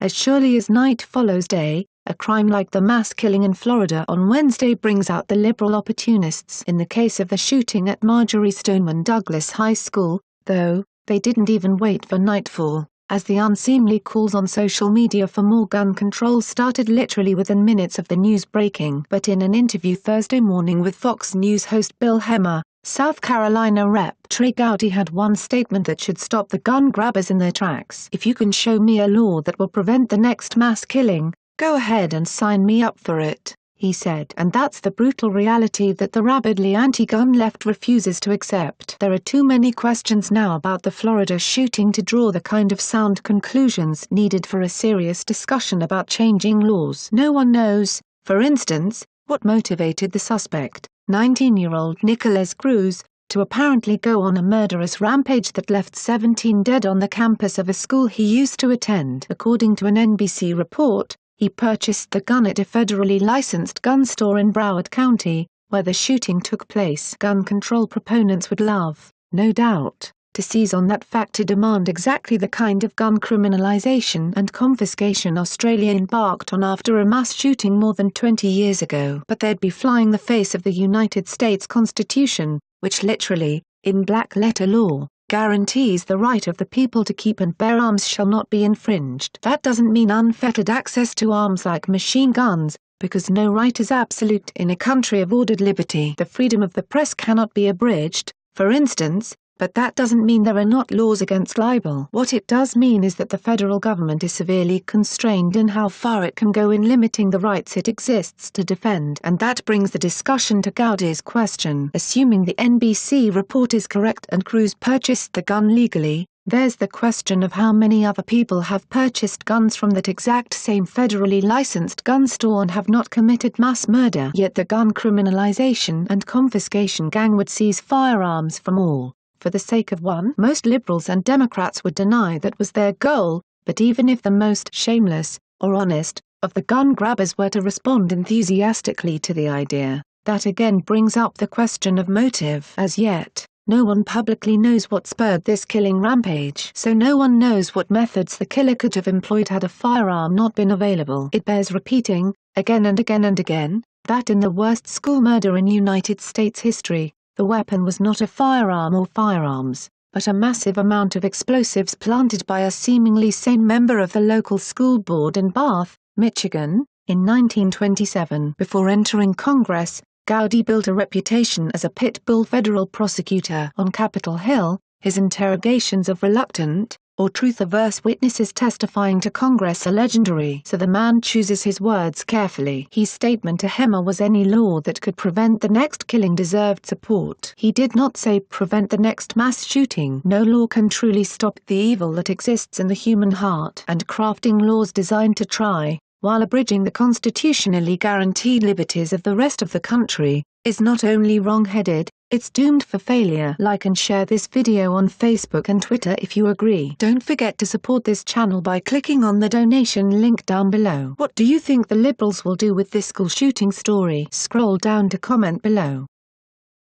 As surely as night follows day, a crime like the mass killing in Florida on Wednesday brings out the liberal opportunists in the case of the shooting at Marjory Stoneman Douglas High School, though, they didn't even wait for nightfall, as the unseemly calls on social media for more gun control started literally within minutes of the news breaking. But in an interview Thursday morning with Fox News host Bill Hemmer, South Carolina Rep. Trey Gowdy had one statement that should stop the gun grabbers in their tracks. "If you can show me a law that will prevent the next mass killing, go ahead and sign me up for it," he said. And that's the brutal reality that the rabidly anti-gun left refuses to accept. There are too many questions now about the Florida shooting to draw the kind of sound conclusions needed for a serious discussion about changing laws. No one knows, for instance, what motivated the suspect, 19-year-old Nicholas Cruz, to apparently go on a murderous rampage that left 17 dead on the campus of a school he used to attend. According to an NBC report, he purchased the gun at a federally licensed gun store in Broward County, where the shooting took place. Gun control proponents would love, no doubt, to seize on that fact to demand exactly the kind of gun criminalization and confiscation Australia embarked on after a mass shooting more than 20 years ago. But they'd be flying the face of the United States Constitution, which literally, in black-letter law, guarantees the right of the people to keep and bear arms shall not be infringed. That doesn't mean unfettered access to arms like machine guns, because no right is absolute in a country of ordered liberty. The freedom of the press cannot be abridged, for instance, but that doesn't mean there are not laws against libel. What it does mean is that the federal government is severely constrained in how far it can go in limiting the rights it exists to defend. And that brings the discussion to Gowdy's question. Assuming the NBC report is correct and Cruz purchased the gun legally, there's the question of how many other people have purchased guns from that exact same federally licensed gun store and have not committed mass murder. Yet the gun criminalization and confiscation gang would seize firearms from all. For the sake of one, most liberals and Democrats would deny that was their goal, but even if the most shameless, or honest, of the gun grabbers were to respond enthusiastically to the idea, that again brings up the question of motive. As yet, no one publicly knows what spurred this killing rampage. So no one knows what methods the killer could have employed had a firearm not been available. It bears repeating, again and again and again, that in the worst school murder in United States history, the weapon was not a firearm or firearms, but a massive amount of explosives planted by a seemingly sane member of the local school board in Bath, Michigan, in 1927. Before entering Congress, Gowdy built a reputation as a pit bull federal prosecutor. On Capitol Hill, his interrogations of reluctant, or truth-averse witnesses testifying to Congress are legendary. So the man chooses his words carefully. His statement to Hemmer was any law that could prevent the next killing deserved support. He did not say prevent the next mass shooting. No law can truly stop the evil that exists in the human heart. And crafting laws designed to try, while abridging the constitutionally guaranteed liberties of the rest of the country, is not only wrong-headed, it's doomed for failure. Like and share this video on Facebook and Twitter if you agree. Don't forget to support this channel by clicking on the donation link down below. What do you think the liberals will do with this school shooting story? Scroll down to comment below.